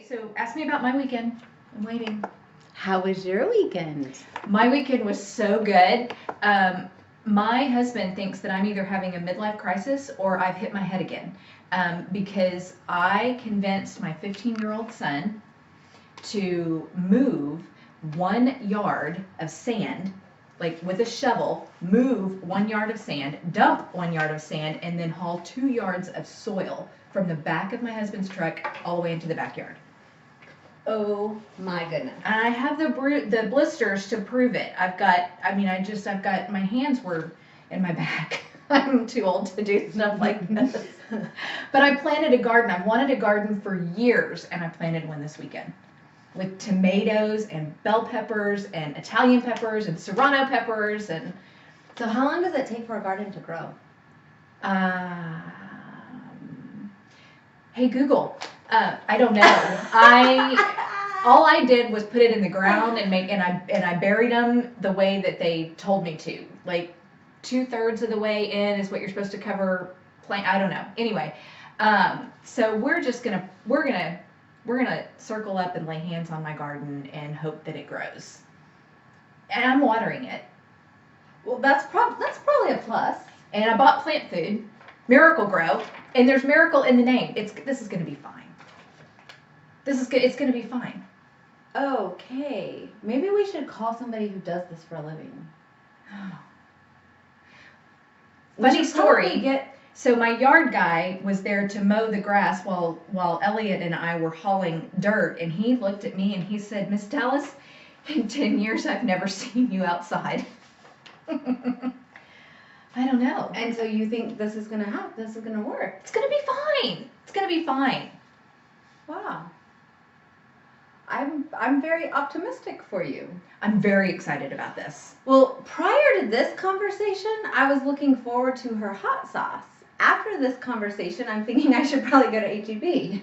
so ask me about my weekend. I'm waiting. How was your weekend? My weekend was so good. My husband thinks that I'm either having a midlife crisis or I've hit my head again. Because I convinced my 15-year-old son to move 1 yard of sand, like with a shovel, move 1 yard of sand, dump 1 yard of sand, and then haul 2 yards of soil from the back of my husband's truck all the way into the backyard. Oh my goodness. And I have the blisters to prove it. I've got my hands were in my back. I'm too old to do stuff like this. But I planted a garden. I've wanted a garden for years, and I planted one this weekend with tomatoes and bell peppers and Italian peppers and serrano peppers. And So how long does it take for a garden to grow? Hey Google, I don't know. All I did was put it in the ground and I buried them the way that they told me to. Like 2/3 of the way in is what you're supposed to cover plant. I don't know. Anyway, so we're gonna circle up and lay hands on my garden and hope that it grows. And I'm watering it. Well, that's probably a plus. And I bought plant food, Miracle Grow, and there's miracle in the name. This is gonna be fine. It's gonna be fine. Okay. Maybe we should call somebody who does this for a living. Funny story. So my yard guy was there to mow the grass while Elliot and I were hauling dirt, and he looked at me and he said, "Miss Dallas, in 10 years I've never seen you outside." I don't know. And so you think this is gonna happen? This is gonna work? It's gonna be fine. It's gonna be fine. Wow. I'm very optimistic for you. I'm very excited about this. Well, prior to this conversation, I was looking forward to her hot sauce. After this conversation, I'm thinking I should probably go to H-E-B.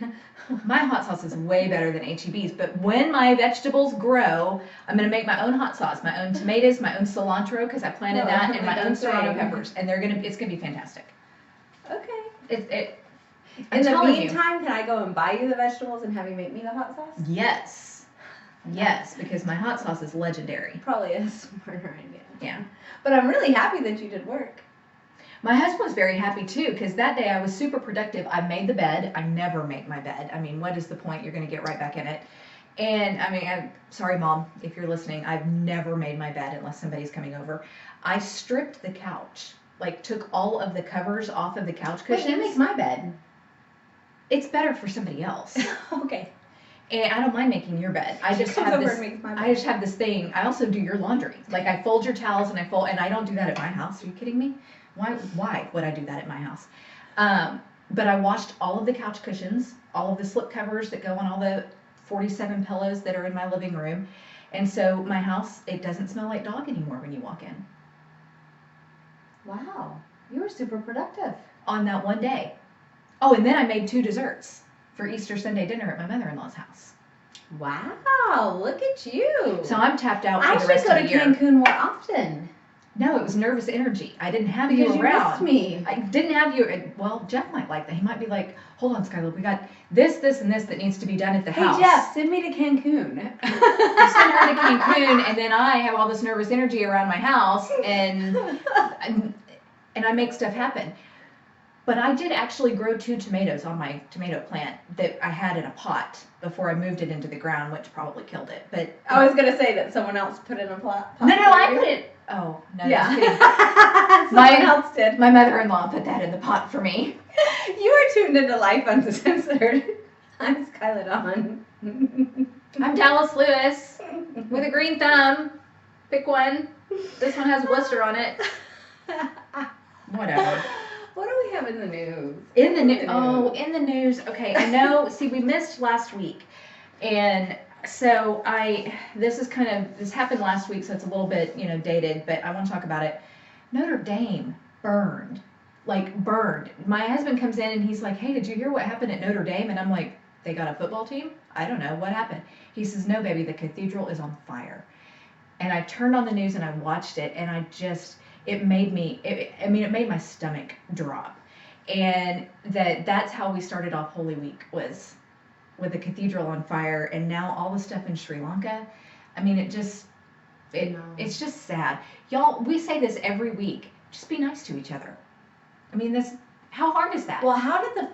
My hot sauce is way better than H-E-B's, but when my vegetables grow, I'm going to make my own hot sauce, my own tomatoes, my own cilantro, because I planted that, and my own serrano peppers, and it's going to be fantastic. Okay. I'm In the telling you. meantime, can I go and buy you the vegetables and have you make me the hot sauce? Yes, because my hot sauce is legendary. Probably a smarter idea. Yeah. But I'm really happy that you did work. My husband was very happy too, because that day I was super productive. I made the bed. I never make my bed. I mean, what is the point? You're going to get right back in it. And I mean, I'm sorry, Mom, if you're listening. I've never made my bed unless somebody's coming over. I stripped the couch, like took all of the covers off of the couch cushions. Wait, you make my bed. It's better for somebody else. Okay. And I don't mind making your bed. I just have this thing. I also do your laundry. Like I fold your towels and I don't do that at my house. Are you kidding me? Why would I do that at my house? But I washed all of the couch cushions, all of the slip covers that go on all the 47 pillows that are in my living room. And so my house, it doesn't smell like dog anymore when you walk in. Wow. You were super productive. On that one day. Oh, and then I made 2 desserts for Easter Sunday dinner at my mother-in-law's house. Wow, look at you. So I'm tapped out I for the rest of the year. should go to Cancun more often. No, it was nervous energy. I didn't have you around. Because you missed me. I didn't have you. Well, Jeff might like that. He might be like, hold on, Skylar, we got this, and this that needs to be done at the house. Hey, Jeff, send me to Cancun. You send her to Cancun, and then I have all this nervous energy around my house, and I make stuff happen. But I did actually grow 2 tomatoes on my tomato plant that I had in a pot before I moved it into the ground, which probably killed it. But I was going to say that someone else put it in a pot. No, I put it. Oh, no, yeah. just kidding. Someone else did. My mother-in-law put that in the pot for me. You are tuned into Lyfe Uncensored. I'm Skylar Dawn. I'm Dallas Lewis with a green thumb. Pick one. This one has a blister on it. Whatever. What do we have in the news? In the news. Okay, I know. See, we missed last week. And so this happened last week, so it's a little bit, dated, but I want to talk about it. Notre Dame burned. My husband comes in and he's like, "Hey, did you hear what happened at Notre Dame?" And I'm like, "They got a football team? I don't know. What happened?" He says, "No, baby, the cathedral is on fire." And I turned on the news and I watched it, and it made my stomach drop. And that's how we started off Holy Week, was with the cathedral on fire, and now all the stuff in Sri Lanka. I mean, it's just sad. Y'all, we say this every week. Just be nice to each other. I mean, how hard is that? Well, how did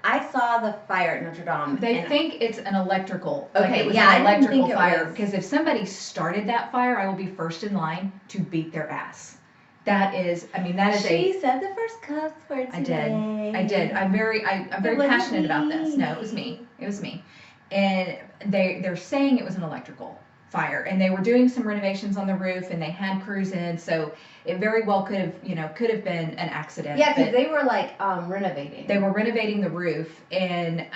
I saw the fire at Notre Dame. They think it's an electrical. Okay, like it was yeah, an I didn't electrical think it fire. was. Because if somebody started that fire, I will be first in line to beat their ass. That is She said the first cuss word today. I did. I'm very passionate about this. No, it was me. And they're saying it was an electrical fire, and they were doing some renovations on the roof, and they had crews in, so it very well could have been an accident. Yeah, because they were renovating. They were renovating the roof, and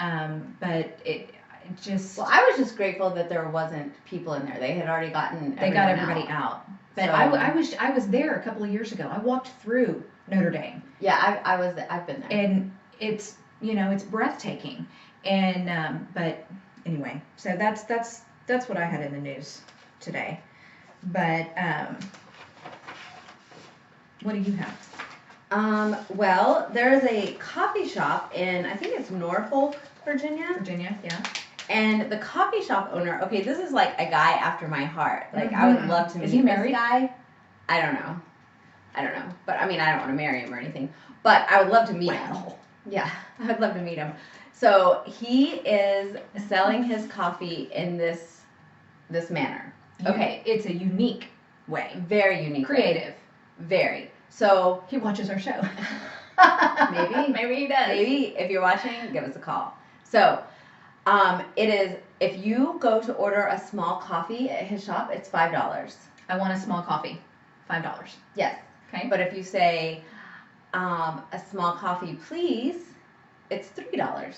but it just. Well, I was just grateful that there wasn't people in there. They had already gotten. They got everybody out. But so, I was there a couple of years ago. I walked through Notre Dame. Yeah, I've been there. And it's it's breathtaking. And but anyway, so that's what I had in the news today. But what do you have? Well, there's a coffee shop in, I think it's Norfolk, Virginia. Virginia, yeah. And the coffee shop owner, okay, this is like a guy after my heart. Like, I would love to meet this guy. I don't know. But I mean, I don't want to marry him or anything. But I would love to meet him. Yeah, I would love to meet him. So he is selling his coffee in this manner. Okay. It's a unique way. Very unique. Creative. Very. So he watches our show. Maybe he does. Maybe if you're watching, give us a call. So it is, if you go to order a small coffee at his shop, it's $5. I want a small coffee. $5. Yes. Okay. But if you say a small coffee, please, it's $3.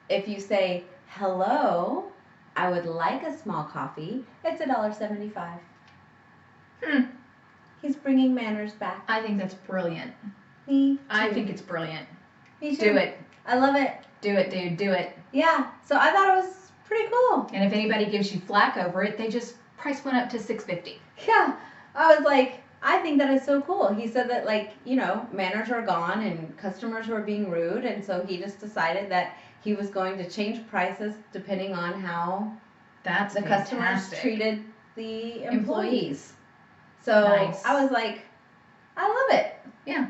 If you say hello, I would like a small coffee, it's $1.75. He's bringing manners back. I think that's brilliant. Me too. I think it's brilliant. Me too. Do it. I love it. Do it, dude. Do it. Yeah. So I thought it was pretty cool. And if anybody gives you flack over it, they just price went up to $6.50. Yeah. I was like, I think that is so cool. He said that manners are gone and customers were being rude, and so he just decided that he was going to change prices depending on how the customers treated the employees. So nice. I was like, I love it. Yeah.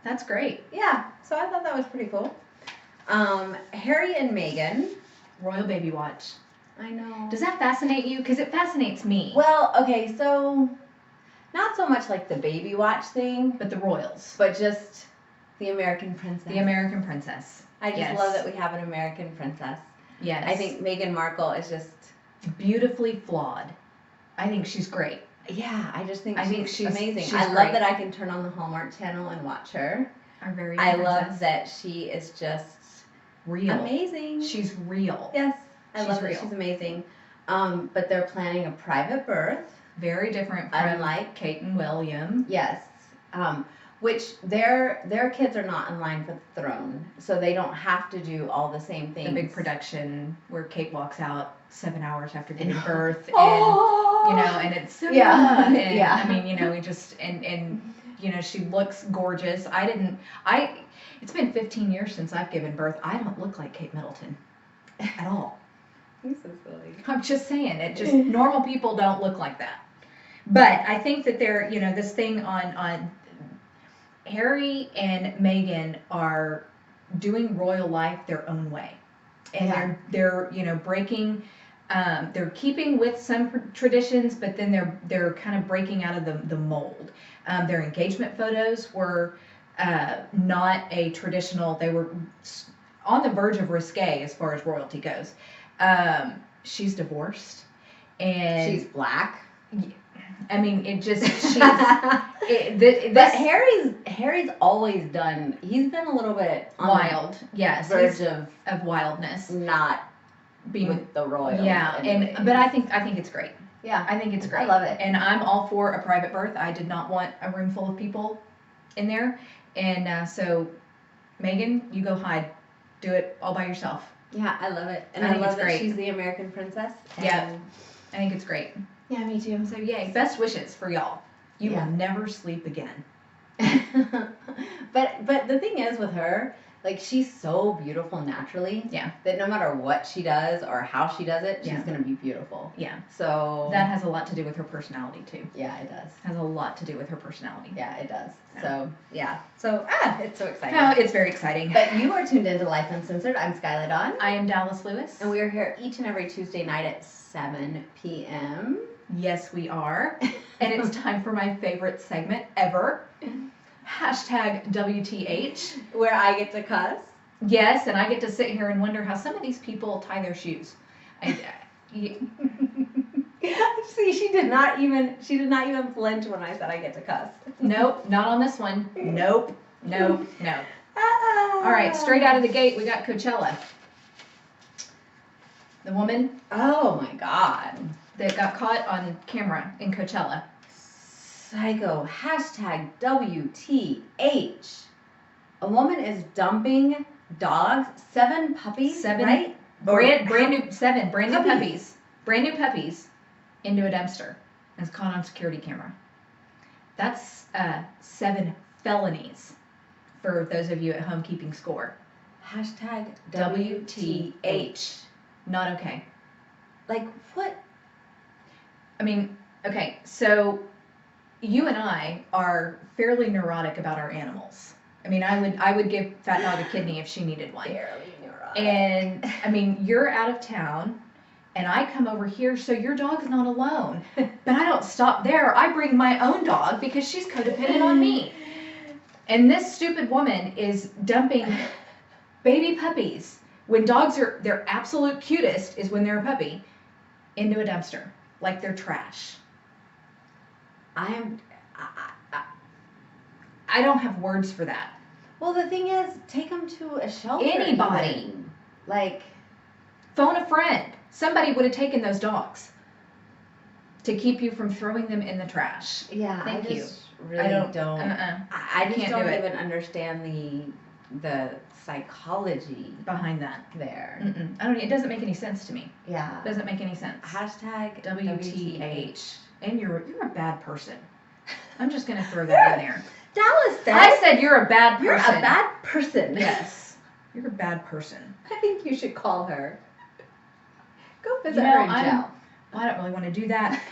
That's great. Yeah. So I thought that was pretty cool. Harry and Meghan. Royal Baby Watch. I know. Does that fascinate you? Because it fascinates me. Well, okay, so not so much like the baby watch thing. But the royals. But just the American princess. The American princess. I just love that we have an American princess. Yes. I think Meghan Markle is just beautifully flawed. I think she's great. Yeah, I think she's amazing. She's I love great. that I can turn on the Hallmark Channel and watch her. Our very I love that she is just real. Amazing. She's real. Yes, I love real. that she's amazing. But they're planning a private birth. Very different from unlike Kate and William. Yes. Which their kids are not in line for the throne, so they don't have to do all the same things. The big production where Kate walks out 7 hours after giving birth, and and it's and I mean, we just and she looks gorgeous. It's been 15 years since I've given birth. I don't look like Kate Middleton at all. You're so silly. I'm just saying it. Just normal people don't look like that. But I think that they're this thing on Harry and Meghan are doing royal life their own way, and they're breaking. They're keeping with some traditions, but then they're kind of breaking out of the mold. Their engagement photos were not a traditional. They were on the verge of risque as far as royalty goes. She's divorced, and she's black. I mean, it just but Harry's always done. He's been a little bit wild. Yes, verge of wildness. Not being with the royals. Yeah, but I think it's great. Yeah, I think it's great. I love it, and I'm all for a private birth. I did not want a room full of people in there, and so Meghan, you go hide, do it all by yourself. Yeah, I love it, and I love that she's the American princess. Yeah, I think it's great. Yeah, me too. So yay, best wishes for y'all. You will never sleep again. But the thing is with her Like, she's so beautiful naturally. Yeah. That no matter what she does or how she does it, she's Yeah. gonna be beautiful. Yeah. So That has a lot to do with her personality too. yeah, it does. Has a lot to do with her personality. Yeah, it does. Yeah. So yeah. So it's so exciting. Oh, it's very exciting. But you are tuned into Life Uncensored. I'm Skylar Dawn. I am Dallas Lewis. And we are here each and every Tuesday night at 7 p.m. Yes, we are. And it's time for my favorite segment ever. Hashtag WTH. Where I get to cuss. Yes, and I get to sit here and wonder how some of these people tie their shoes. See, she did not even flinch when I said I get to cuss. Nope, not on this one. Nope. No. Ah. All right, straight out of the gate, we got Coachella. The woman Oh my God. that got caught on camera in Coachella. Psycho. Hashtag WTH. A woman is dumping dogs, 7 puppies, Seven- right? Brand new Puppies. brand new puppies into a dumpster and is caught on security camera. That's 7 felonies for those of you at home keeping score. Hashtag WTH. Not okay. Like, what? I mean, okay, so you and I are fairly neurotic about our animals. I mean, I would give Fat Dog a kidney if she needed one. Barely neurotic. And I mean, you're out of town and I come over here, so your dog's not alone. But I don't stop there. I bring my own dog because she's codependent on me. And this stupid woman is dumping baby puppies when dogs are their absolute cutest is when they're a puppy into a dumpster like they're trash. I don't have words for that. Well, the thing is, take them to a shelter. Anybody. even. Like, Phone a friend. Somebody would have taken those dogs to keep you from throwing them in the trash. yeah, Thank I you. just really I don't. don't. Uh-uh. I just Can't don't do it. even understand the psychology Behind that. there. Mm-mm. I don't. It doesn't make any sense to me. Yeah. It doesn't make any sense. Hashtag WTH. And you're a bad person. I'm just gonna throw that in there. Dallas said. I said you're a bad person. You're a bad person. Yes. You're a bad person. I think you should call her. Go visit You know, her in jail. I don't really want to do that.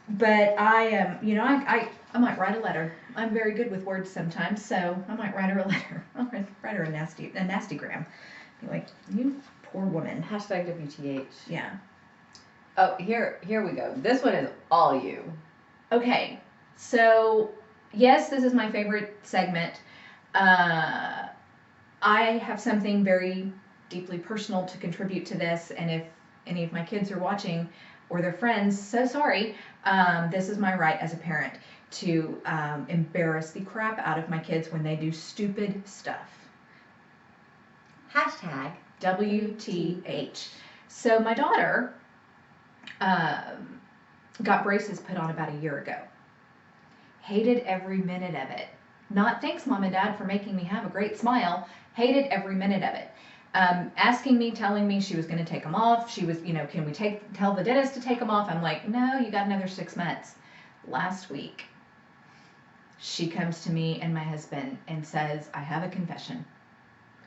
But I am, I might write a letter. I'm very good with words sometimes, so I might write her a letter. I'll write her a nasty gram. Be like, you poor woman. Hashtag WTH. Yeah. Oh, here we go. This one is all you. Okay. So, yes, this is my favorite segment. I have something very deeply personal to contribute to this, and if any of my kids are watching or their friends, so sorry. This is my right as a parent to embarrass the crap out of my kids when they do stupid stuff. Hashtag WTH. So my daughter got braces put on about a year ago. Hated every minute of it. Not thanks, Mom and Dad, for making me have a great smile. Hated every minute of it. Asking me, telling me she was going to take them off. She was, can we tell the dentist to take them off? I'm like, no, you got another 6 months. Last week, she comes to me and my husband and says, I have a confession.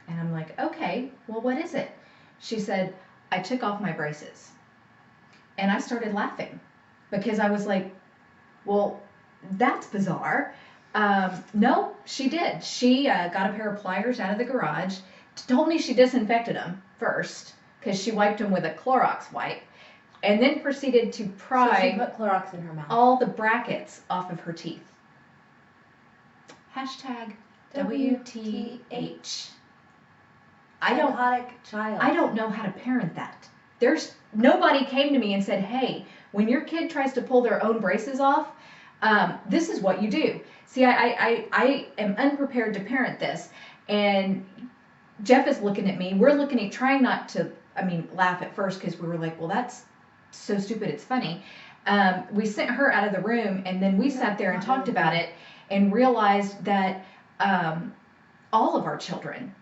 And I'm like, okay, well, what is it? She said, I took off my braces. And I started laughing because I was like, well, that's bizarre. No, she did. She got a pair of pliers out of the garage, told me she disinfected them first because she wiped them with a Clorox wipe, and then proceeded to So she pry put Clorox in her mouth. all the brackets off of her teeth. Hashtag WTH. Psychotic child. I don't know how to parent that. Nobody came to me and said, hey, when your kid tries to pull their own braces off, this is what you do. See, I am unprepared to parent this. And Jeff is looking at me. We're looking at trying not to, laugh at first because we were like, well, that's so stupid, it's funny. We sent her out of the room and then we sat there and talked about it and realized that all of our children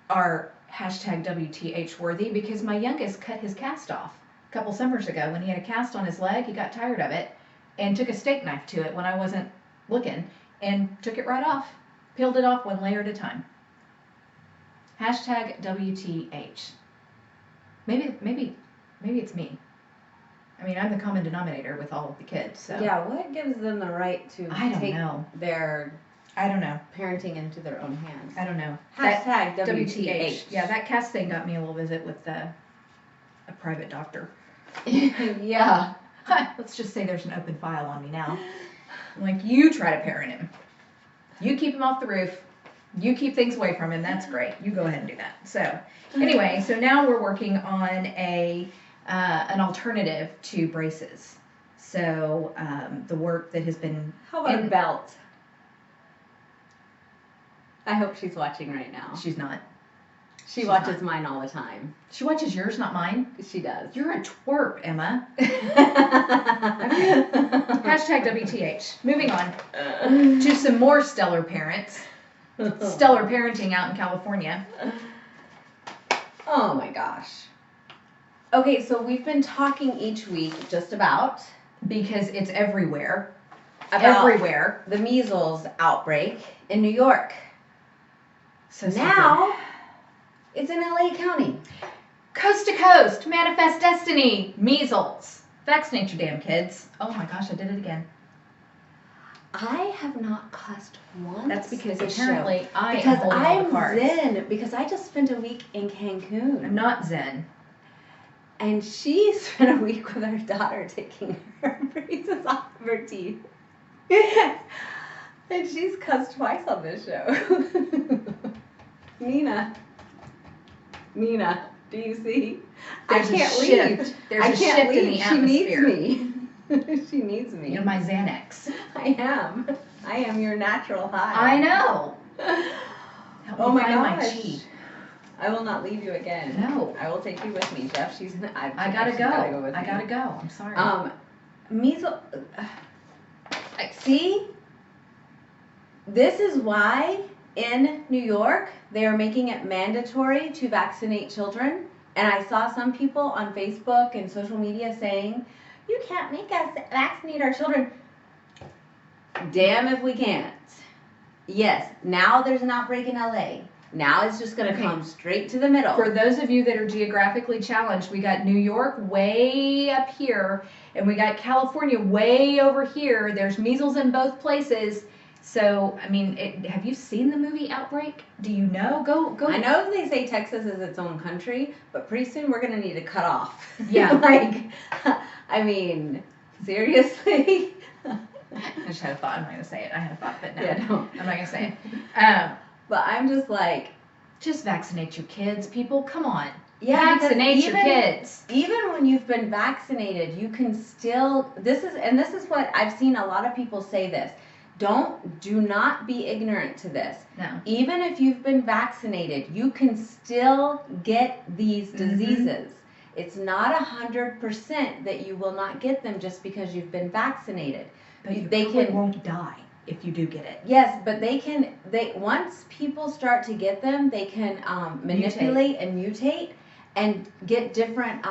are hashtag WTH worthy because my youngest cut his cast off a couple summers ago when he had a cast on his leg. He got tired of it and took a steak knife to it when I wasn't looking and took it right off, peeled it off one layer at a time. Hashtag WTH. Maybe it's me. I mean, I'm the common denominator with all of the kids, so. Yeah, what gives them the right to I don't take know. their I don't know. parenting into their own hands? I don't know. Hashtag That WTH. Yeah, that Cass thing got me a little visit with a private doctor. Yeah. Let's just say there's an open file on me now. I'm like, you try to parent him. You keep him off the roof. You keep things away from him. That's great. You go ahead and do that. So anyway, so now we're working on an alternative to braces. So the work that has been. How about a belt? I hope she's watching right now. She's not. She watches mine all the time. She watches yours, not mine. She does. You're a twerp, Emma. Okay. Hashtag WTH. Moving on to some more stellar parents. Stellar parenting out in California. Oh my gosh. Okay, so we've been talking each week just about Because it's everywhere. About Everywhere. the measles outbreak in New York. So Now, it's in LA County. Coast to coast, manifest destiny, measles. Vaccinate your damn kids. Oh my gosh, I did it again. I have not cussed once. That's because this apparently show. I because am holding all the I'm cards. zen. Because I just spent a week in Cancun. I'm not zen. And she spent a week with her daughter taking her braces off of her teeth. And she's cussed twice on this show. Nina, do you see? There's I can't a shift. leave. There's I a can't shift leave. in the She atmosphere. needs me. She needs me. You're my Xanax. I am. I am your natural high. I know. Help Oh me my find my gosh. chi. I will not leave you again. No. I will take you with me, Jeff. I gotta she's go. gotta go with I me. gotta go. I'm sorry. Measles. See, this is why in New York they are making it mandatory to vaccinate children. And I saw some people on Facebook and social media saying, "You can't make us vaccinate our children." Damn if we can't. Yes, now there's an outbreak in LA. Now it's just going to come straight to the middle. For those of you that are geographically challenged, we got New York way up here, and we got California way over here. There's measles in both places. So, I mean, have you seen the movie Outbreak? Do you know? Go. I know they say Texas is its own country, but pretty soon we're going to need to cut off. Yeah. Like, I mean, seriously? I just had a thought. I'm not going to say it. I had a thought, but no. Yeah, no. I'm not going to say it. But I'm just like, Just vaccinate your kids, people. Come on. yeah, because Vaccinate your kids. even when you've been vaccinated, you can still, this is what I've seen a lot of people say this. Do not be ignorant to this. No. Even if you've been vaccinated, you can still get these diseases. It's not 100% that you will not get them just because you've been vaccinated. But They probably can- won't die if you do get it. Yes, but once people start to get them, they can manipulate and mutate and get different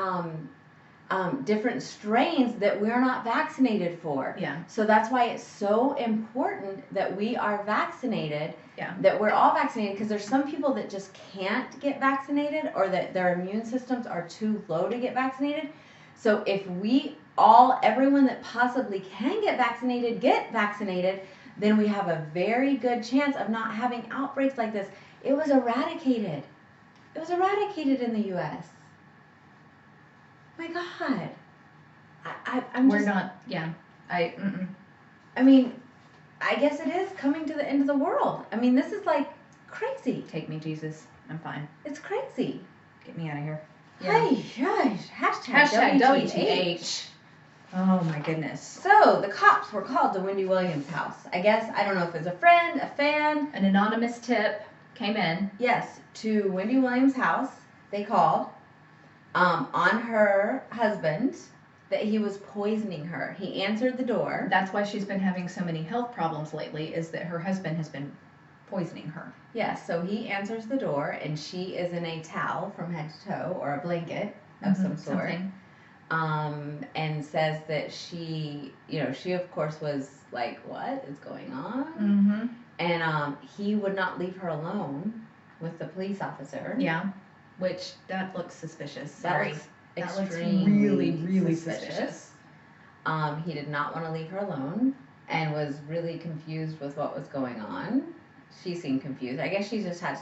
different strains that we're not vaccinated for. Yeah. So that's why it's so important that we are vaccinated. Yeah. That we're all vaccinated, because there's some people that just can't get vaccinated, or that their immune systems are too low to get vaccinated. So if everyone that possibly can get vaccinated, then we have a very good chance of not having outbreaks like this. It was eradicated. It was eradicated in the U.S. My God. We're not, yeah. I mean, I guess it is coming to the end of the world. I mean, this is like crazy. Take me, Jesus. I'm fine. It's crazy. Get me out of here. Hey, gosh. Hashtag WTH. WTH. Oh my goodness. So, the cops were called to Wendy Williams' house. I guess, I don't know if it's a friend, a fan. An anonymous tip came in. Yes, to Wendy Williams' house. They called on her husband that he was poisoning her. He answered the door. That's why she's been having so many health problems lately, is that her husband has been poisoning her. Yes, so he answers the door, and she is in a towel from head to toe, or a blanket of some sort. Something. And says that she of course was like, what is going on? Mm-hmm. And he would not leave her alone with the police officer. Yeah. Which, that looks suspicious. That Sorry. looks That looks extremely really suspicious. He did not want to leave her alone and was really confused with what was going on. She seemed confused. I guess she just had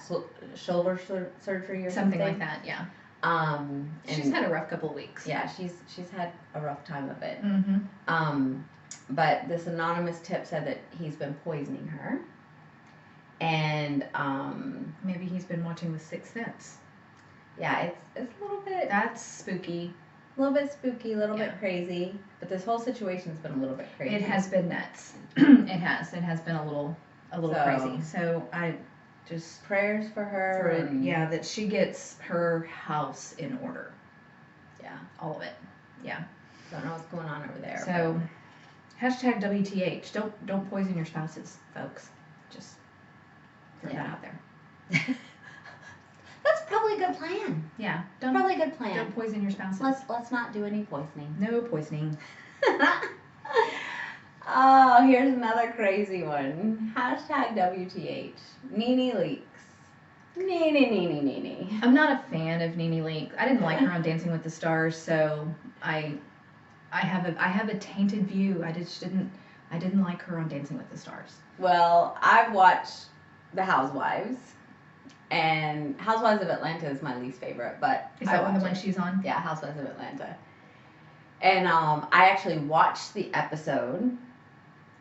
shoulder surgery or something. Something like that, yeah. And She's had a rough couple of weeks. yeah, she's had a rough time of it. Mm-hmm. But this anonymous tip said that he's been poisoning her. And Maybe he's been watching The Sixth Sense. yeah, it's a little bit That's spooky. a little bit spooky, a little Yeah. bit crazy. But this whole situation's been a little bit crazy. It has been nuts. It has been a little So- crazy. So I just prayers for her. and, that she gets her house in order. yeah. All of it. Yeah. Don't know what's going on over there. So hashtag WTH. Don't poison your spouses, folks. Just throw that out there. That's probably a good plan. Yeah. Don't Probably a good plan. don't poison your spouses. Let's not do any poisoning. No poisoning. Oh, here's another crazy one. Hashtag WTH. Nene leaks. Nene. I'm not a fan of Nene Leakes. I didn't like her on Dancing with the Stars, so I have a tainted view. I didn't like her on Dancing with the Stars. Well, I've watched The Housewives, and Housewives of Atlanta is my least favorite, but Is I that one the watch one it. she's on? Yeah, Housewives of Atlanta. And I actually watched the episode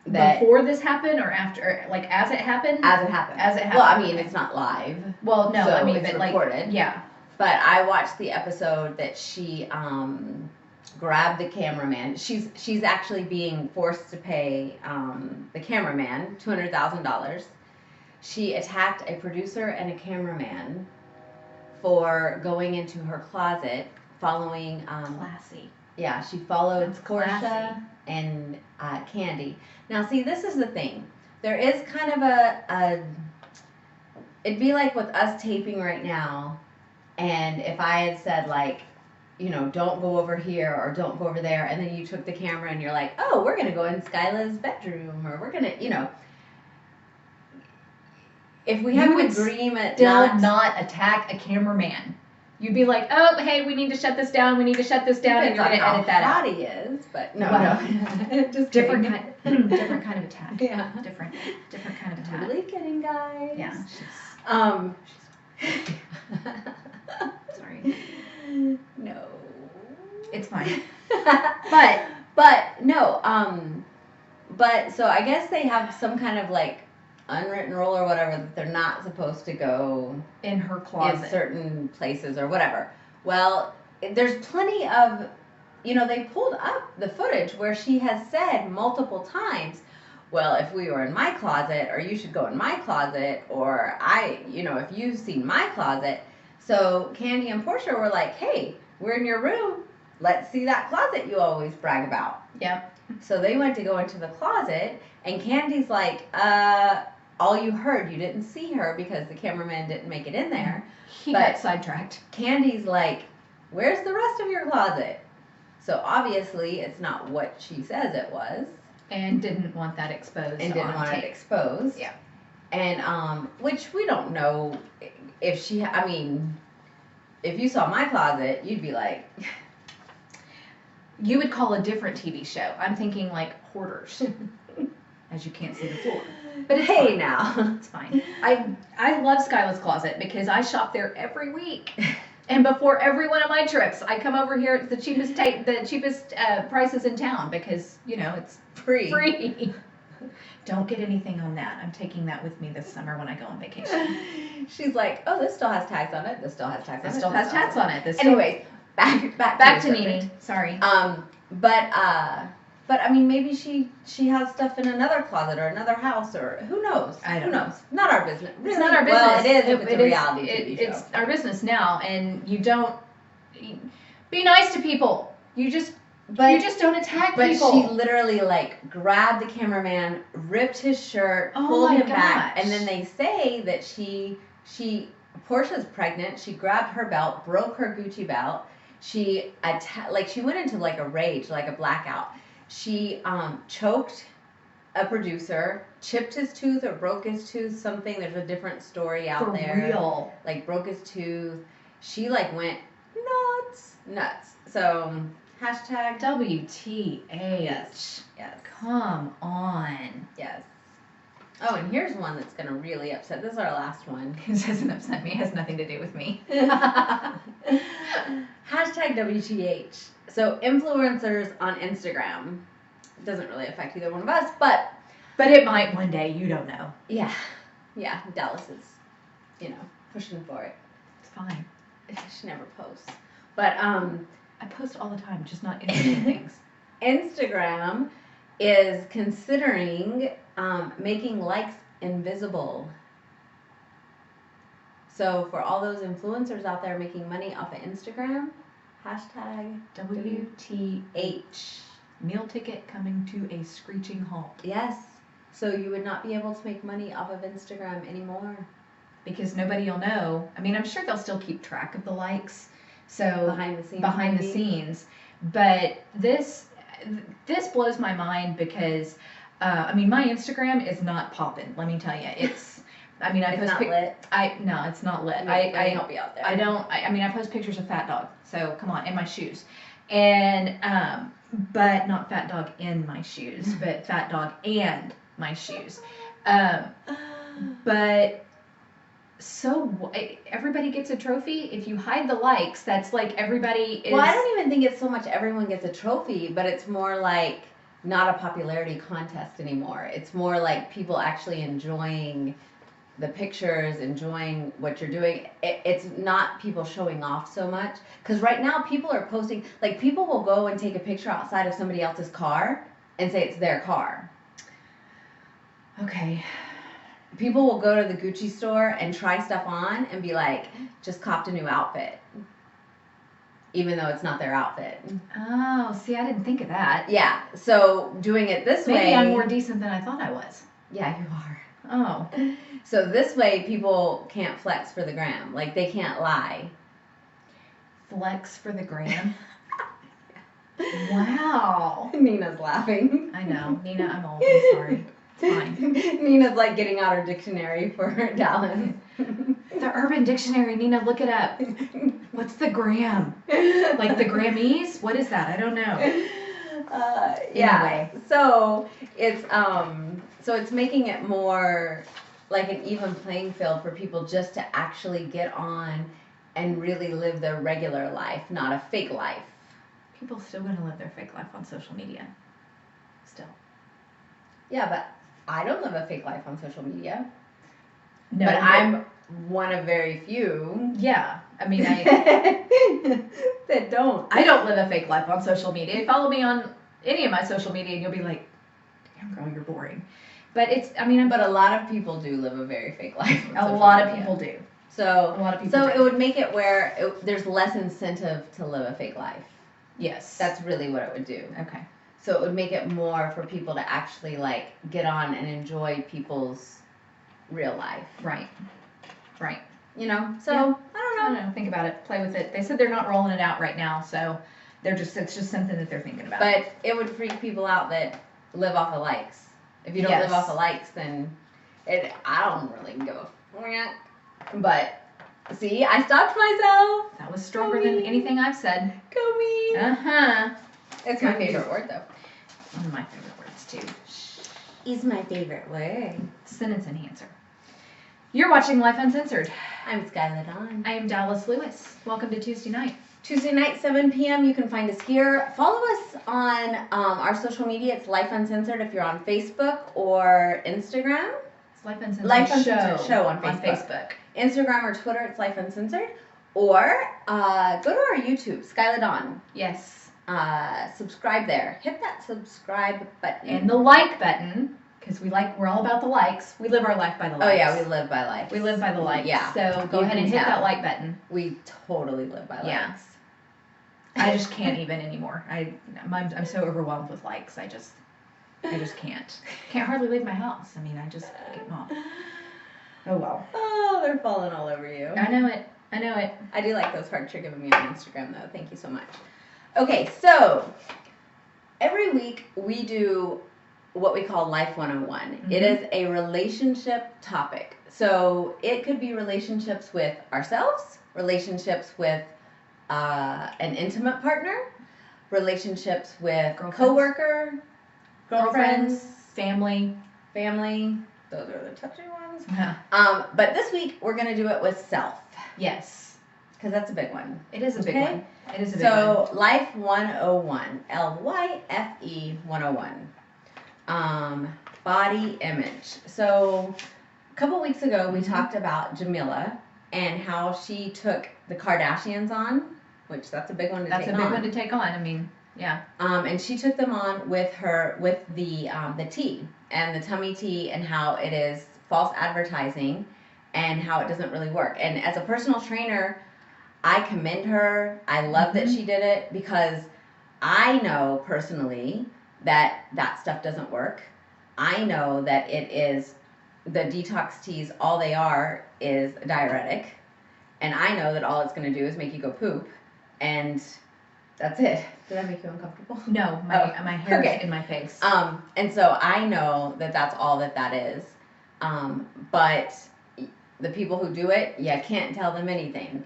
that Before this happened or after, or, like as it happened? as it happened. As it Well, I happened, mean, okay. it's not live, Well, no, so I mean, it's but like, recorded. yeah. but I watched the episode that she grabbed the cameraman. She's actually being forced to pay the cameraman $200,000. She attacked a producer and a cameraman for going into her closet following. Classy. Yeah, she followed That's Portia classy. and Candy. Now, see, this is the thing. There is kind of a it'd be like with us taping right now, and if I had said like, don't go over here or don't go over there, and then you took the camera and you're like, oh, we're gonna go in Skyla's bedroom, or we're gonna, if we have You an would agreement Still not attack a cameraman. You'd be like, oh, hey, we need to shut this down. We need to shut this down, and you're gonna edit that how out. hot he is, but no, Well, no. Just Different kidding. different kind of attack. Yeah. Different kind of attack. Totally kidding, guys. Yeah. Sorry. No. It's fine. But no, but so I guess they have some kind of like unwritten rule or whatever that they're not supposed to go In her in closet. certain places or whatever. Well, there's plenty of, they pulled up the footage where she has said multiple times, well, if we were in my closet, or you should go in my closet, or if you've seen my closet. So Candy and Portia were like, hey, we're in your room. Let's see that closet you always brag about. Yep. So they went to go into the closet, and Candy's like, all you heard, you didn't see her because the cameraman didn't make it in there. He But- got sidetracked. Candy's like, where's the rest of your closet? So obviously it's not what she says it was, And didn't want that exposed. and didn't on want it tape. exposed. Yeah. And which we don't know if she. I mean, if you saw my closet, you'd be like, You would call a different TV show. I'm thinking like Hoarders, as you can't see the floor. But it's hey fine. now. It's fine. I love Skyla's Closet because I shop there every week. And before every one of my trips, I come over here. It's the cheapest prices in town because it's Free. free. Don't get anything on that. I'm taking that with me this summer when I go on vacation. She's like, oh, this still has tags on it. This still has tags on it. This still has tags on it. This Anyways, back back the to subject. Nene. Sorry. But I mean, maybe she has stuff in another closet or another house, or who knows? I don't who know. knows? Not our business. It's not our business. Well, it is if it's a It is- reality TV show. It's our business now, and you don't be nice to people. You just don't attack But people. she literally like grabbed the cameraman, ripped his shirt, Oh pulled my him back, gosh. and then they say that Portia's pregnant. She grabbed her belt, broke her Gucci belt. She she went into like a rage, like a blackout. She choked a producer chipped his tooth or broke his tooth, something. There's a different story out For there. real. Like broke his tooth. She like went nuts. So hashtag WTH. Yes. Come on. Yes. Oh, and here's one that's gonna really upset. This is our last one. This doesn't upset me. It has nothing to do with me. Hashtag WTH. So influencers on Instagram. Doesn't really affect either one of us, but it might one day. You don't know. yeah, Dallas is, pushing for it. It's fine. She never posts, but I post all the time, just not interesting things. Instagram is considering making likes invisible. So for all those influencers out there making money off of Instagram, hashtag WTH. Meal ticket coming to a screeching halt. Yes. So you would not be able to make money off of Instagram anymore. Because nobody will know. I mean, I'm sure they'll still keep track of the likes. So Behind the scenes. But this blows my mind because, my Instagram is not popping. Let me tell you, it's. I It's not lit. No, it's not lit. Let me help you out there. I post pictures of Fat Dog. So come on, in my shoes, and but not Fat Dog in my shoes, but Fat Dog and my shoes, but. So everybody gets a trophy. If you hide the likes, that's like everybody is. Well, I don't even think it's so much everyone gets a trophy, but it's more like not a popularity contest anymore. It's more like people actually enjoying the pictures, enjoying what you're doing. It's not people showing off so much. Because right now people are posting, like people will go and take a picture outside of somebody else's car and say it's their car. Okay. People will go to the Gucci store and try stuff on and be like, just copped a new outfit. Even though it's not their outfit. Oh, see, I didn't think of that. Yeah, so doing it this way. Maybe I'm more decent than I thought I was. Yeah, you are. Oh. So this way people can't flex for the gram. Like they can't lie. Flex for the gram? Wow. Nina's laughing. I know. Nina, I'm old. I'm sorry. It's fine. Nina's like getting out her dictionary for Dallas. The Urban Dictionary, Nina, look it up. What's the gram? Like the Grammys? What is that? I don't know. Yeah. Anyway. So it's making it more like an even playing field for people just to actually get on and really live their regular life, not a fake life. People still gonna live their fake life on social media. Still. Yeah, but I don't live a fake life on social media. No, but I'm one of very few. Yeah. I mean, I that don't. I don't live a fake life on social media. Follow me on any of my social media and you'll be like, damn girl, you're boring. But but a lot of people do live a very fake life. A lot of people do. So a lot of people so do. it would make it where there's less incentive to live a fake life. Yes. That's really what it would do. Okay. So it would make it more for people to actually like get on and enjoy people's real life. Right. So yeah. I don't know. Think about it. Play with it. They said they're not rolling it out right now, so it's just something that they're thinking about. But it would freak people out that live off of likes. If you don't live off of likes, then I don't really give a fuck. But see, I stopped myself. That was stronger than anything I've said. Go me. Uh-huh. It's my favorite word though. One of my favorite words too. Is my favorite word. Sentence enhancer. You're watching Lyfe Uncensored. I'm Skylar Dawn. I am Dallas Lewis. Welcome to Tuesday night. Tuesday night, 7 p.m. You can find us here. Follow us on our social media. It's Lyfe Uncensored if you're on Facebook or Instagram. It's Lyfe Uncensored, Lyfe Uncensored Show on Facebook. Instagram or Twitter, it's Lyfe Uncensored. Or go to our YouTube, Skylar Dawn. Yes. Subscribe there. Hit that subscribe button. And the like button, because we're all about the likes. We live our life by the likes. Oh yeah, we live by likes. We live by the likes. Yeah. So go ahead and hit that like button. We totally live by likes. Yeah. I just can't even anymore. I'm so overwhelmed with likes. I just can't. Can't hardly leave my house. I mean, I just get off. Oh well. Oh, they're falling all over you. I know it. I do like those hearts you're giving me on Instagram though. Thank you so much. Okay, so every week we do what we call Life 101. Mm-hmm. It is a relationship topic. So it could be relationships with ourselves, relationships with an intimate partner, relationships with coworker, girlfriends, family. Those are the touchy ones. Yeah. But this week we're gonna do it with self. Yes. Because that's a big one. It is a big one. It is a big one. So Life 101. Lyfe 101. Body image. So a couple weeks ago we talked about Jamila and how she took the Kardashians on, which that's a big one to take on. That's a big one to take on. I mean, yeah. And she took them on with the tea and the tummy tea and how it is false advertising and how it doesn't really work. And as a personal trainer, I commend her. I love that she did it because I know personally that stuff doesn't work. I know that it is the detox teas, all they are is a diuretic. And I know that all it's going to do is make you go poop. And that's it. Did that make you uncomfortable? No, my hair is in my face. And so I know that that's all that is. But the people who do it, you can't tell them anything.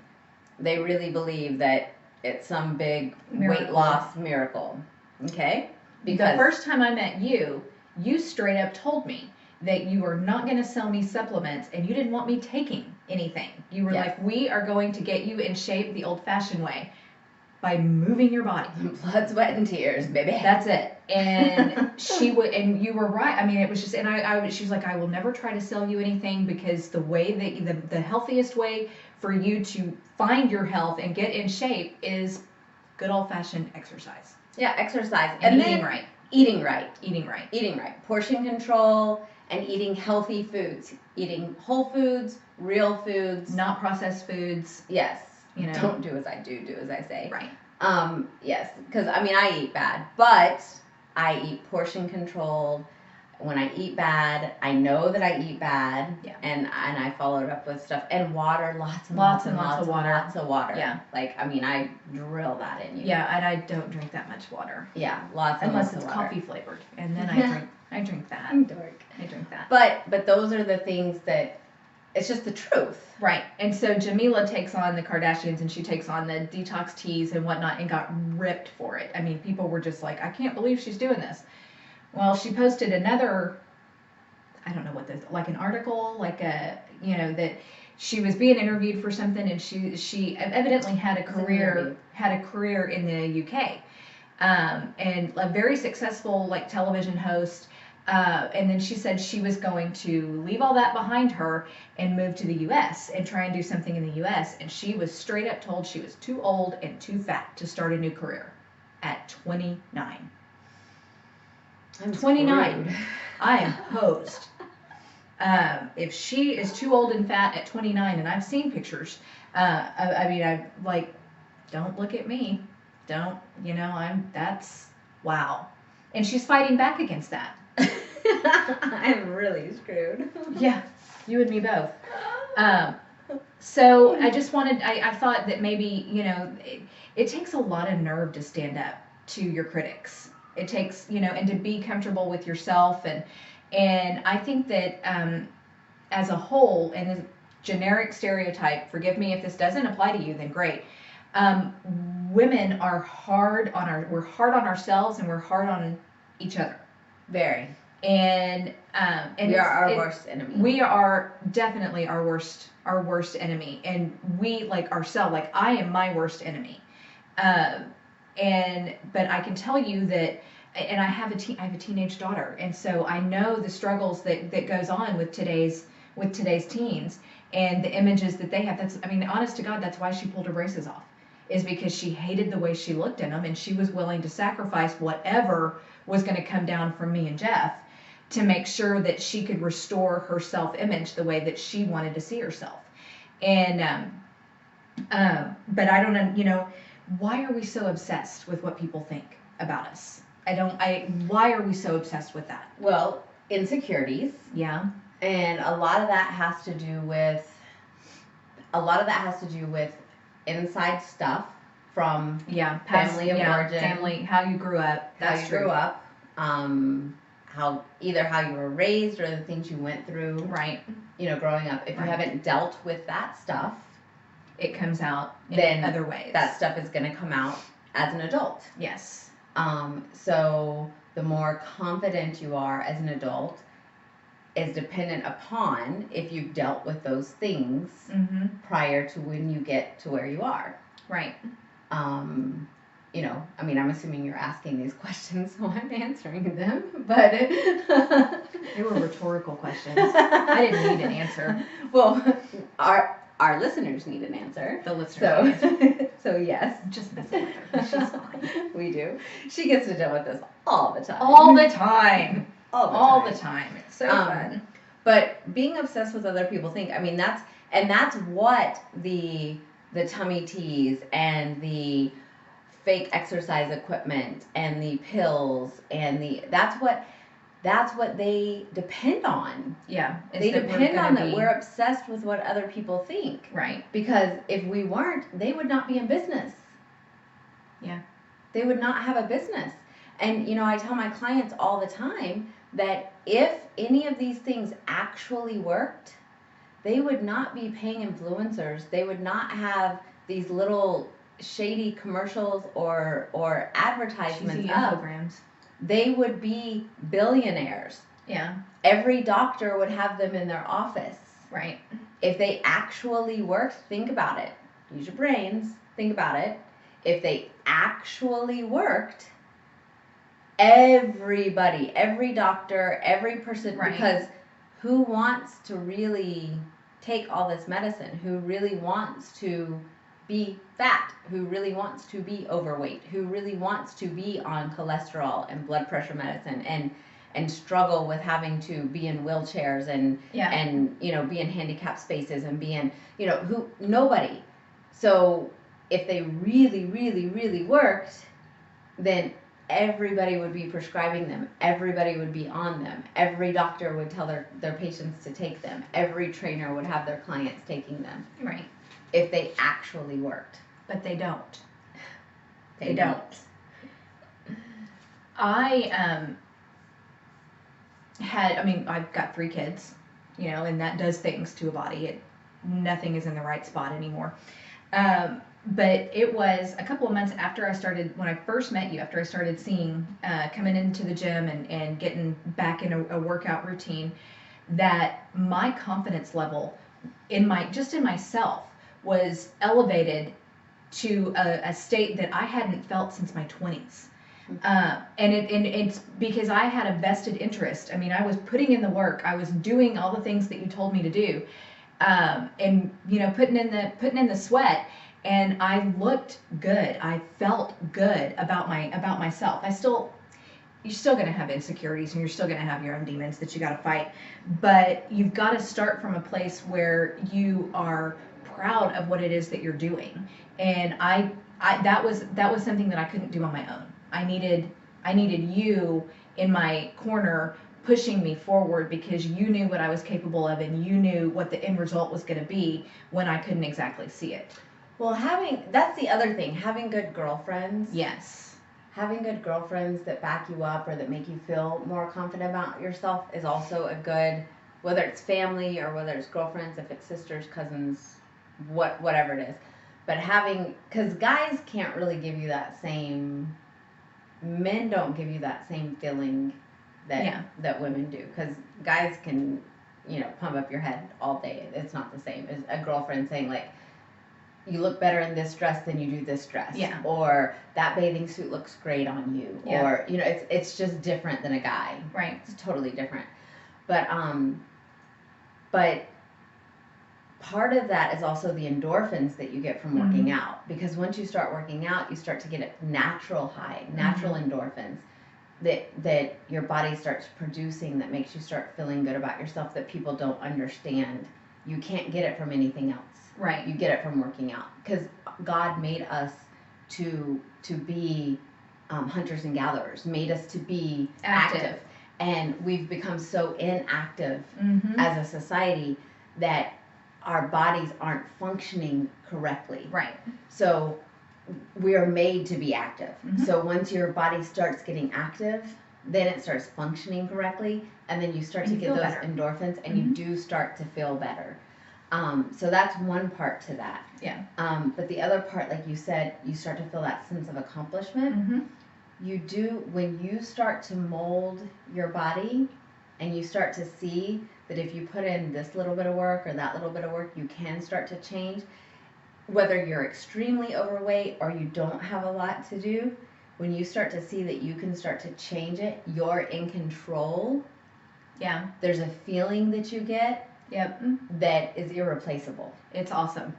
They really believe that it's some big weight loss miracle. Okay? Because the first time I met you, you straight up told me that you were not going to sell me supplements and you didn't want me taking anything. You were like, we are going to get you in shape the old-fashioned way by moving your body. Blood, sweat, and tears, baby. That's it. And she would, and you were right. I mean, it was just, and she was like, I will never try to sell you anything because the way that the healthiest way for you to find your health and get in shape is good old-fashioned exercise. Yeah, exercise. And eating right. Eating right. Eating right. Eating right. Portion control and eating healthy foods. Eating whole foods, real foods. Not processed foods. Yes. You know. Don't do as I do as I say. Right. Yes, because I mean I eat bad, but I eat portion controlled. When I eat bad, I know that I eat bad, and I follow it up with stuff and water, lots of water. Yeah, like I mean I drill that in you. Yeah, and I don't drink that much water. Yeah, lots unless of it's water. Coffee flavored, and then I drink that. I'm dork. I drink that. But those are the things that. It's just the truth. Right. And so Jamila takes on the Kardashians and she takes on the detox teas and whatnot and got ripped for it. I mean, people were just like, I can't believe she's doing this. Well, she posted another, I don't know what this, like an article, like a, you know, that she was being interviewed for something and she evidently had a career in the UK. And a very successful like television host. And then she said she was going to leave all that behind her and move to the U.S. and try and do something in the U.S. And she was straight up told she was too old and too fat to start a new career at 29. I'm 29. Screwed. I am hosed. If she is too old and fat at 29, and I've seen pictures, I mean, I like, don't look at me. Don't, you know, that's, wow. And she's fighting back against that. I'm really screwed. Yeah, you and me both. So I just wanted, I thought that maybe, you know, it takes a lot of nerve to stand up to your critics. It takes, you know, and to be comfortable with yourself. And I think that as a whole, and the generic stereotype, forgive me if this doesn't apply to you, then great. Women are we're hard on ourselves and we're hard on each other. Very. And we are our worst enemy. We are definitely our worst enemy, and we like ourselves. Like I am my worst enemy, but I can tell you that, and I have a teenage daughter, and so I know the struggles that goes on with today's teens and the images that they have. That's, I mean, honest to God, that's why she pulled her braces off, is because she hated the way she looked in them, and she was willing to sacrifice whatever was going to come down from me and Jeff to make sure that she could restore her self-image the way that she wanted to see herself. And but I don't know, you know, why are we so obsessed with what people think about us? Why are we so obsessed with that? Well, insecurities. Yeah. And a lot of that has to do with inside stuff from family of origin. Family, how you grew up. That's true. Grew up, either how you were raised or the things you went through, Right. Growing up. If you haven't dealt with that stuff, it comes out then in other ways. That stuff is going to come out as an adult. Yes. So the more confident you are as an adult is dependent upon if you've dealt with those things prior to when you get to where you are. Right. I'm assuming you're asking these questions, so I'm answering them, but they were rhetorical questions. I didn't need an answer. Well, our listeners need an answer. The listeners need an answer. So yes. Just messing with her. She's fine. We do. She gets to deal with this all the time. All the time. All the time. It's so fun. But being obsessed with other people that's what the tummy teas and the fake exercise equipment and the pills and that's what they depend on. Yeah. They depend on that we're obsessed with what other people think. Right. Because if we weren't, they would not be in business. Yeah. They would not have a business. And, I tell my clients all the time that if any of these things actually worked, they would not be paying influencers. They would not have these little shady commercials or advertisements up. Programs. They would be billionaires. Yeah. Every doctor would have them in their office. Right. If they actually worked, think about it. Use your brains. Think about it. If they actually worked, everybody, every doctor, every person, right. Because who wants to really take all this medicine? Who really wants to be fat? Who really wants to be overweight? Who really wants to be on cholesterol and blood pressure medicine and struggle with having to be in wheelchairs and be in handicapped spaces and be in nobody. So if they really, really, really worked, then everybody would be prescribing them. Everybody would be on them. Every doctor would tell their patients to take them. Every trainer would have their clients taking them. Right. If they actually worked. But they don't. They don't. I've got 3 kids, and that does things to a body. Nothing is in the right spot anymore. But it was a couple of months after when I first met you, after I started seeing, coming into the gym and getting back in a workout routine, that my confidence level in myself was elevated to a state that I hadn't felt since my 20s. And it's because I had a vested interest. I was putting in the work. I was doing all the things that you told me to do, and putting in the sweat. And I looked good. I felt good about myself. You're still going to have insecurities and you're still going to have your own demons that you got to fight. But you've got to start from a place where you are proud of what it is that you're doing. And that was something that I couldn't do on my own. I needed you in my corner pushing me forward because you knew what I was capable of and you knew what the end result was going to be when I couldn't exactly see it. Well, that's the other thing, having good girlfriends. Yes. Having good girlfriends that back you up or that make you feel more confident about yourself is also a good, whether it's family or whether it's girlfriends, if it's sisters, cousins, whatever it is. But because guys can't really give you that same, men don't give you that same feeling that women do. Because guys can, pump up your head all day. It's not the same as a girlfriend saying like, you look better in this dress than you do this dress. Yeah. Or that bathing suit looks great on you. Yeah. Or, it's just different than a guy. Right. It's totally different. But part of that is also the endorphins that you get from working out. Because once you start working out, you start to get a natural high, natural endorphins that your body starts producing that makes you start feeling good about yourself that people don't understand. You can't get it from anything else. Right. You get it from working out because God made us to be hunters and gatherers, made us to be active. And we've become so inactive as a society that our bodies aren't functioning correctly. Right. So we are made to be active. So once your body starts getting active, then it starts functioning correctly, and then you start to And you get feel those better. endorphins, and you do start to feel better. So that's one part to that. Yeah. But the other part, like you said, you start to feel that sense of accomplishment. Mm-hmm. You do, when you start to mold your body and you start to see that if you put in this little bit of work or that little bit of work, you can start to change. Whether you're extremely overweight or you don't have a lot to do, when you start to see that you can start to change it, you're in control. Yeah. There's a feeling that you get Yep. that is irreplaceable. It's awesome.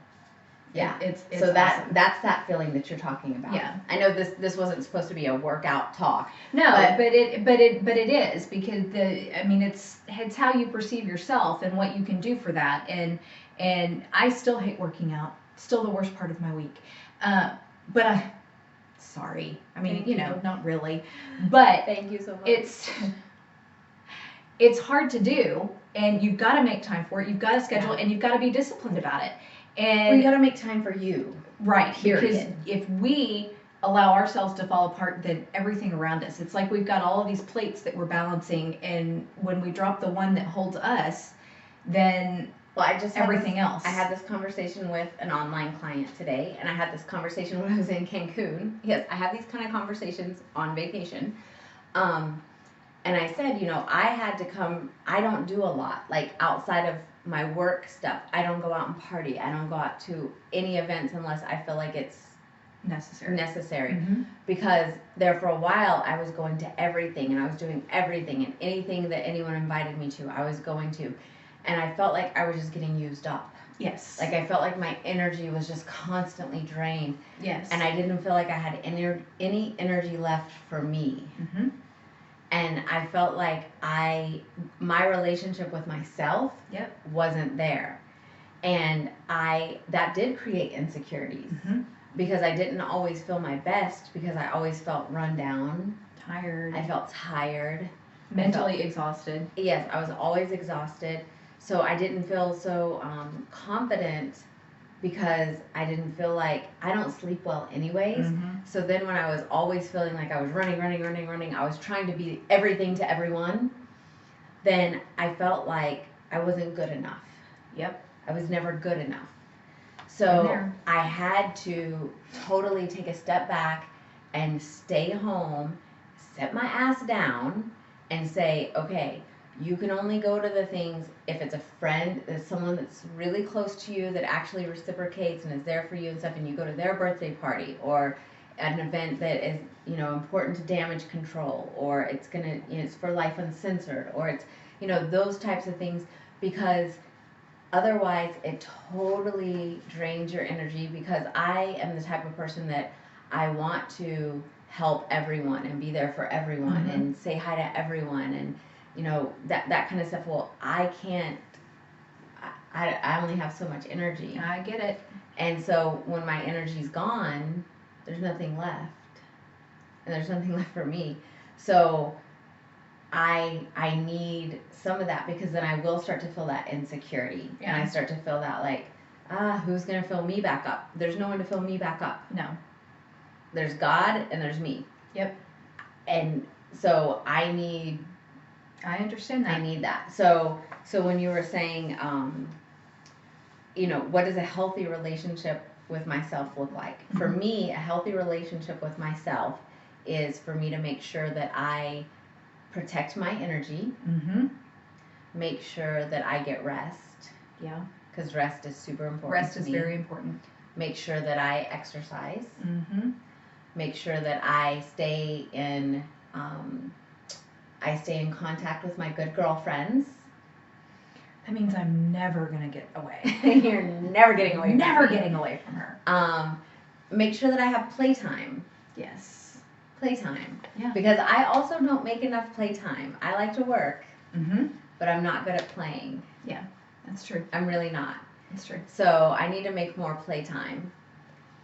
Yeah. It's so awesome. that's that feeling that you're talking about. Yeah. I know this wasn't supposed to be a workout talk. No, but it is, because it's how you perceive yourself and what you can do for that. And I still hate working out. Still the worst part of my week. But sorry. I mean, Thank you. not really. But Thank you so much. it's hard to do, and you've got to make time for it. You've got to schedule it, Yeah. and you've got to be disciplined about it. And Well, you got to make time for you. right, Period. because if we allow ourselves to fall apart, then everything around us, it's like we've got all of these plates that we're balancing, and when we drop the one that holds us, then Well, I just everything else. I had this conversation with an online client today, and I had this conversation when I was in Cancun. Yes, I have these kind of conversations on vacation. And I said, I had to come, I don't do a lot, like outside of my work stuff. I don't go out and party. I don't go out to any events unless I feel like it's necessary. Mm-hmm. Because there for a while, I was going to everything, and I was doing everything, and anything that anyone invited me to, I was going to. And I felt like I was just getting used up. Yes. Like I felt like my energy was just constantly drained. Yes. And I didn't feel like I had any energy left for me. Mm-hmm. And I felt like my relationship with myself Yep. wasn't there. And that did create insecurities. Mm-hmm. Because I didn't always feel my best, because I always felt run down. Tired. I felt tired. Mentally exhausted. Yes, I was always exhausted. So I didn't feel so confident, because I didn't feel like, I don't sleep well anyways. Mm-hmm. So then when I was always feeling like I was running, I was trying to be everything to everyone, then I felt like I wasn't good enough. Yep. I was never good enough. Been So there. I had to totally take a step back and stay home, sit my ass down, and say, okay, you can only go to the things if it's a friend, it's someone that's really close to you that actually reciprocates and is there for you and stuff, and you go to their birthday party, or an event that is, important to damage control, or it's gonna, it's for Lyfe Uncensored, or it's, those types of things, because otherwise it totally drains your energy. Because I am the type of person that I want to help everyone and be there for everyone, Mhm. and say hi to everyone, and that kind of stuff. Well, I can't, I only have so much energy. I get it. And so when my energy's gone, there's nothing left. And there's nothing left for me. So I need some of that, because then I will start to feel that insecurity. Yeah. And I start to feel that like, who's going to fill me back up? There's no one to fill me back up. No. There's God and there's me. Yep. And so I understand that. need that. So when you were saying, what does a healthy relationship with myself look like? Mm-hmm. For me, a healthy relationship with myself is for me to make sure that I protect my energy, Mm-hmm. make sure that I get rest, Yeah. because rest is super important. Rest to is me. very important. Make sure that I exercise. Mm-hmm. Make sure that I stay in contact with my good girlfriends. That means I'm never gonna get away. You're never getting away. Never from me. getting away from her. Make sure that I have playtime. Yes. Playtime. Yeah. Because I also don't make enough playtime. I like to work, Mm-hmm. but I'm not good at playing. Yeah, that's true. I'm really not. That's true. So I need to make more playtime.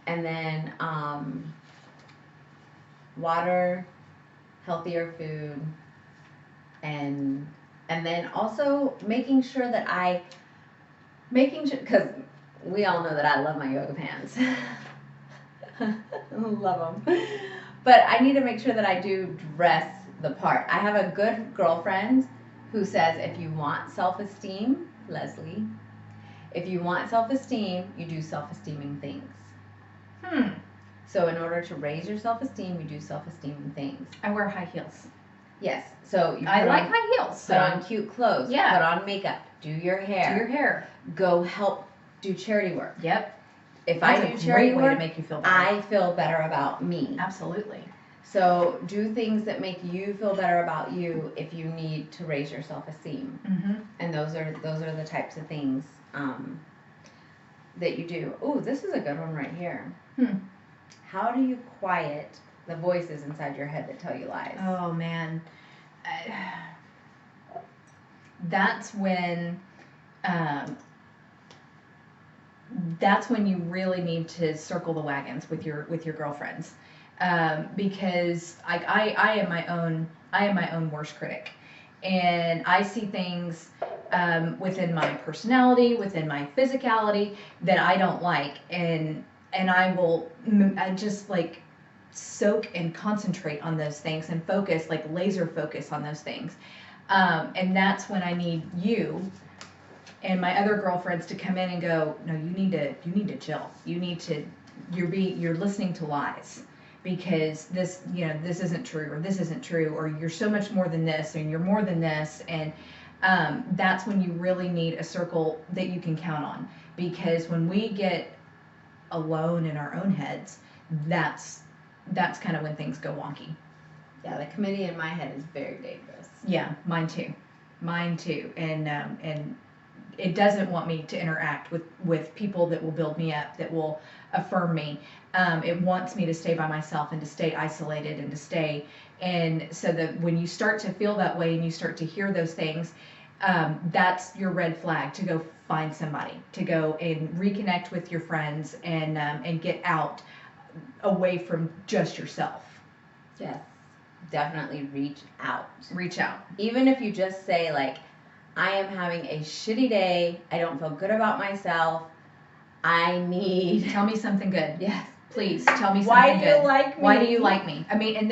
And then water, healthier food, and then also making sure, because we all know that I love my yoga pants. Love them. But I need to make sure that I do dress the part. I have a good girlfriend who says if you want self-esteem, Leslie, if you want self-esteem, you do self-esteeming things. So in order to raise your self-esteem, you do self-esteeming things. I wear high heels. Yes. So you I like high heels. put on cute clothes. Yeah. Put on makeup. Do your hair. Do your hair. Go help do charity work. Yep. If That's I do a charity great way work, to make you feel better. I feel better about me. Absolutely. So do things that make you feel better about you if you need to raise your self-esteem. Mm-hmm. And those are the types of things that you do. Oh, this is a good one right here. How do you quiet the voices inside your head that tell you lies? Oh man, that's when you really need to circle the wagons with your girlfriends, because I am my own worst critic, and I see things within my personality, within my physicality that I don't like, and I just like soak and concentrate on those things and focus, like laser focus on those things. And that's when I need you and my other girlfriends to come in and go, no, you need to chill. You're listening to lies, because this isn't true, or this isn't true, or you're so much more than this, and you're more than this. And that's when you really need a circle that you can count on, because when we get alone in our own heads, that's kind of when things go wonky. Yeah, the committee in my head is very dangerous. Yeah, mine too. And it doesn't want me to interact with people that will build me up, that will affirm me. It wants me to stay by myself and to stay isolated and to stay. And so that when you start to feel that way and you start to hear those things, that's your red flag to go find somebody, to go and reconnect with your friends, and get out away from just yourself. Yes, definitely reach out. Reach out. Even if you just say, like, I am having a shitty day, I don't feel good about myself, I need... Tell me something good. Yes. Please, tell me something good. Why do you like me? Why do you like me? I mean,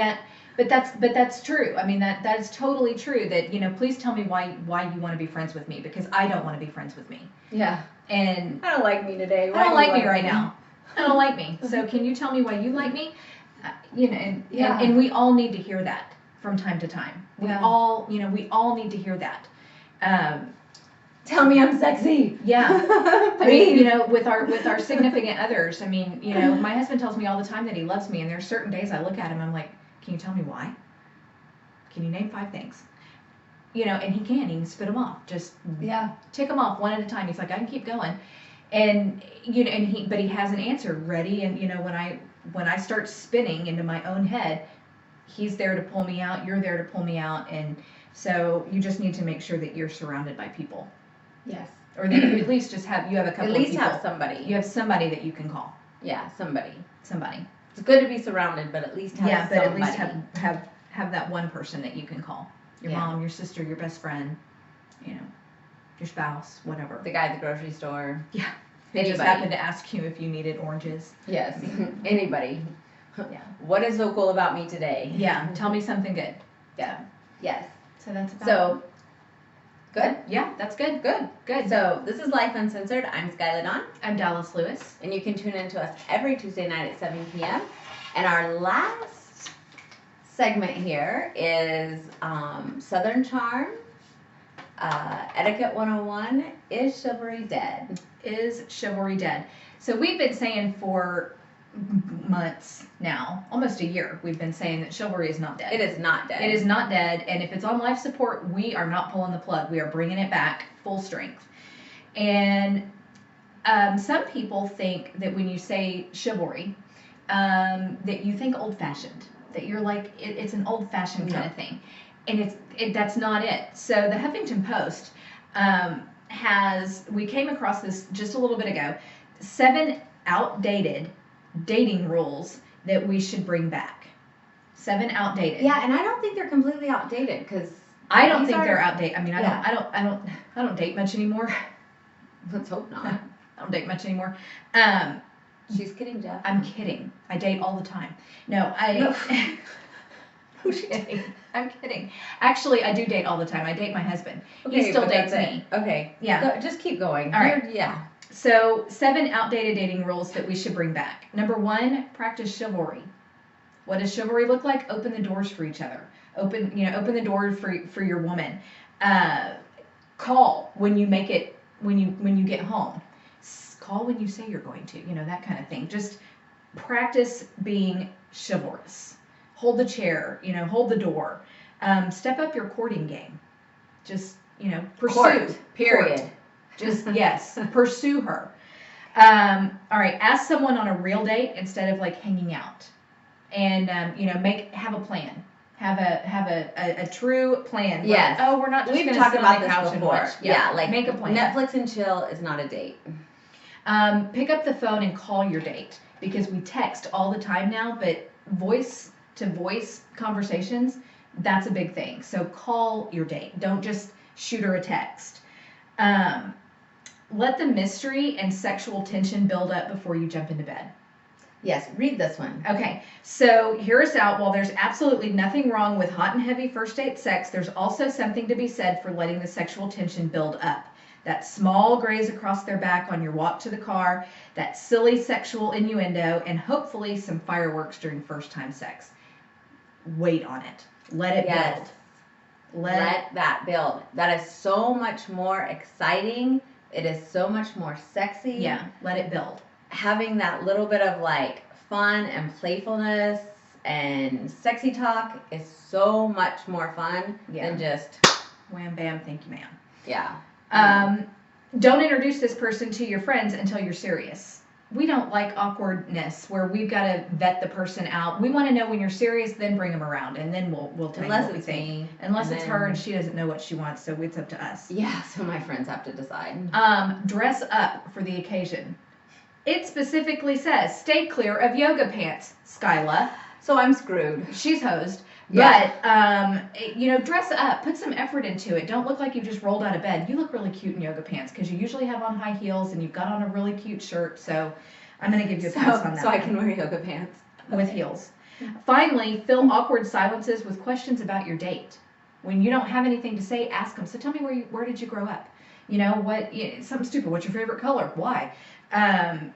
but that's true. I mean, that is totally true, that, please tell me why you want to be friends with me, because I don't want to be friends with me. Yeah. And I don't like me today. I don't like me right now. I don't like me. So can you tell me why you like me? And we all need to hear that from time to time. We all need to hear that. Tell me I'm sexy. Yeah. I mean, with our significant others, I mean, my husband tells me all the time that he loves me, and there's certain days I look at him, I'm like, can you tell me why? Can you name 5 things? And he can spit them off. Just tick them off one at a time. He's like, I can keep going. And but he has an answer ready, and when I start spinning into my own head, he's there to pull me out, you're there to pull me out, and so you just need to make sure that you're surrounded by people. Yes. Or that you at least just have a couple of people. At least have somebody. You have somebody that you can call. Yeah, somebody. It's good to be surrounded, but at least have somebody. But at least have that one person that you can call. Your mom, your sister, your best friend, your spouse, whatever. The guy at the grocery store. Yeah. They just happened to ask you if you needed oranges. Yes. Anybody. Yeah. What is so cool about me today? Yeah. Tell me something good. Yeah. Yes. So that's about So, good? Yeah, that's good. Good. So, this is Lyfe Uncensored. I'm Skylar Dawn. I'm Dallas Lewis. And you can tune in to us every Tuesday night at 7 p.m. And our last segment here is Southern Charm. Etiquette 101, is chivalry dead? Is chivalry dead? So we've been saying for months now, almost a year, we've been saying that chivalry is not dead. It is not dead. It is not dead, and if it's on life support, we are not pulling the plug. We are bringing it back full strength. And some people think that when you say chivalry, that you think old-fashioned, that you're like, it's an old-fashioned kind of thing. And that's not it. So the Huffington Post we came across this just a little bit ago, 7 outdated dating rules that we should bring back. 7 outdated. Yeah, and I don't think they're completely outdated, because I don't think they're outdated. I mean, I don't date much anymore. Let's hope not. I don't date much anymore. She's kidding, Jeff. I'm kidding. I date all the time. No, I'm kidding. I'm kidding. Actually, I do date all the time. I date my husband. Okay, He still but dates that's me. it. Okay. Yeah. Just keep going. All right. Yeah. So 7 outdated dating rules that we should bring back. Number 1, practice chivalry. What does chivalry look like? Open the doors for each other. Open the door for your woman. Call when you make it when you get home. Call when you say you're going to. That kind of thing. Just practice being chivalrous. Hold the chair. Hold the door. Step up your courting game. Just pursue. Court. Period. Court. Just yes, pursue her. All right, ask someone on a real date instead of like hanging out, and have a plan. Have a true plan. Yes. Oh, we're not just We've going to talked sit about on the this couch before. and watch. Yeah, like make a plan. Netflix and chill is not a date. Pick up the phone and call your date, because we text all the time now, but voice to voice conversations, that's a big thing. So call your date. Don't just shoot her a text. Let the mystery and sexual tension build up before you jump into bed. Yes, read this one. Okay, so hear us out. While there's absolutely nothing wrong with hot and heavy first date sex, there's also something to be said for letting the sexual tension build up. That small graze across their back on your walk to the car, that silly sexual innuendo, and hopefully some fireworks during first time sex. Wait on it. Let it build. Let that build. That is so much more exciting. It is so much more sexy. Yeah, let it build. Having that little bit of like fun and playfulness and sexy talk is so much more fun than just wham bam, thank you, ma'am. Yeah. Don't introduce this person to your friends until you're serious. We don't like awkwardness where we've got to vet the person out. We want to know when you're serious, then bring them around, and then we'll tell you what we think. Me, Unless it's her and she doesn't know what she wants, so it's up to us. Yeah, so my friends have to decide. Dress up for the occasion. It specifically says, stay clear of yoga pants, Skyla. So I'm screwed. She's hosed. Yeah. But, dress up. Put some effort into it. Don't look like you just rolled out of bed. You look really cute in yoga pants because you usually have on high heels and you've got on a really cute shirt. So I'm going to give you a pass on that. So I can wear yoga pants. With heels. Finally, fill awkward silences with questions about your date. When you don't have anything to say, ask them. So tell me where did you grow up? Something stupid. What's your favorite color? Why? And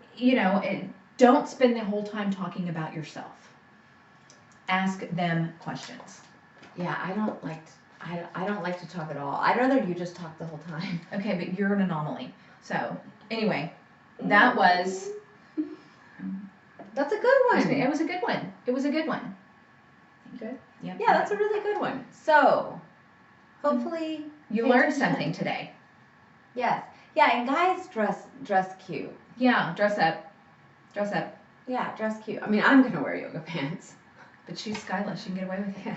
don't spend the whole time talking about yourself. Ask them questions. Yeah, I don't like to talk at all. I'd rather you just talk the whole time. Okay, but you're an anomaly. So anyway, that was. That's a good one. It was a good one. It was a good one. Good. Yep. Yeah, that's a really good one. So hopefully you learned something today. Yes. Yeah, and guys dress cute. Yeah, dress up. Dress up. Yeah, dress cute. I mean, I'm gonna wear yoga pants. But she's Skyla. She can get away with it. Yeah.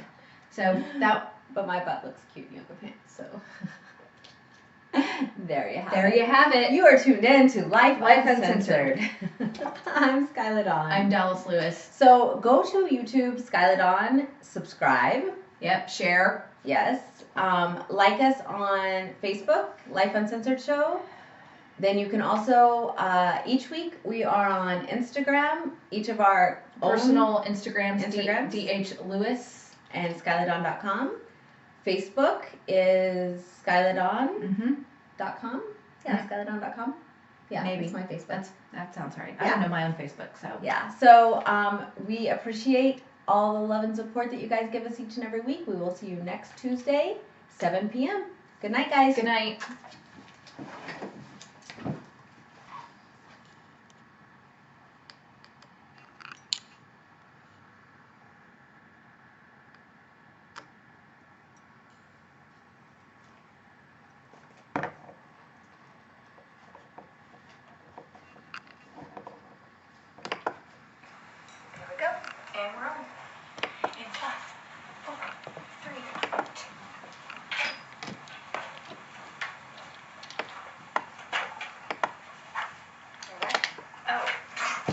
So that. But my butt looks cute in yoga pants. So there you have it. There you have it. You are tuned in to Lyfe Uncensored. I'm Skyla Dawn. I'm Dallas Lewis. So go to YouTube, Skyla Dawn. Subscribe. Yep. Share. Yes. Like us on Facebook, Lyfe Uncensored Show. Then you can also, each week we are on Instagram, each of our personal Instagrams. DH Lewis and SkylaDawn.com. Facebook is SkylaDawn.com. Yeah, SkylaDawn.com. Yeah, maybe. That's my Facebook. That sounds right. I don't know my own Facebook, so. Yeah, so we appreciate all the love and support that you guys give us each and every week. We will see you next Tuesday, 7 p.m. Good night, guys. Good night.